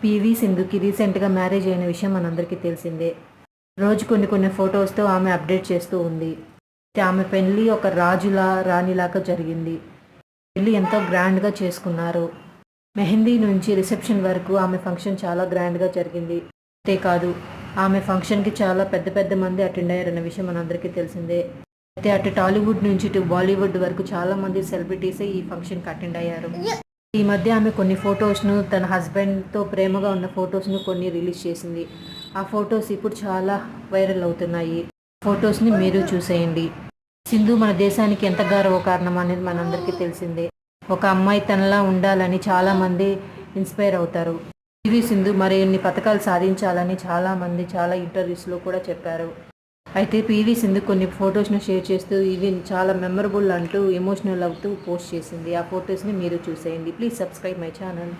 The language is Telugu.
పీవీ సింధుకి రీసెంట్గా మ్యారేజ్ అయిన విషయం మనందరికీ తెలిసిందే. రోజు కొన్ని ఫొటోస్తో ఆమె అప్డేట్ చేస్తూ ఉంది. ఆమె పెళ్ళి ఒక రాజులా రాణిలాగా జరిగింది. పెళ్ళి ఎంతో గ్రాండ్గా చేసుకున్నారు. మెహందీ నుంచి రిసెప్షన్ వరకు ఆమె ఫంక్షన్ చాలా గ్రాండ్గా జరిగింది. అంతేకాదు ఆమె ఫంక్షన్కి చాలా పెద్ద మంది అటెండ్ అయ్యారన్న విషయం మనందరికీ తెలిసిందే. అయితే అటు టాలీవుడ్ నుంచి ఇటు బాలీవుడ్ వరకు చాలామంది సెలబ్రిటీసే ఈ ఫంక్షన్కి అటెండ్ అయ్యారు. ఈ మధ్య ఆమె కొన్ని ఫొటోస్ను తన హస్బెండ్తో ప్రేమగా ఉన్న ఫొటోస్ను కొన్ని రిలీజ్ చేసింది. ఆ ఫొటోస్ ఇప్పుడు చాలా వైరల్ అవుతున్నాయి. ఫొటోస్ని మీరు చూసేయండి. సింధు మన దేశానికి ఎంత గర్వకారణం అనేది మనందరికీ తెలిసిందే. ఒక అమ్మాయి తనలా ఉండాలని చాలామంది ఇన్స్పైర్ అవుతారు. పీవీ సింధు మరిన్ని పథకాలు సాధించాలని చాలామంది చాలా ఇంటర్వ్యూస్లో కూడా చెప్పారు. అయితే పీవీ సింధు కొన్ని ఫొటోస్ను షేర్ చేస్తూ ఇవి చాలా మెమరబుల్ అంటూ ఎమోషనల్ అవుతూ పోస్ట్ చేసింది. ఆ ఫొటోస్ని మీరు చూసేయండి. Please subscribe my channel.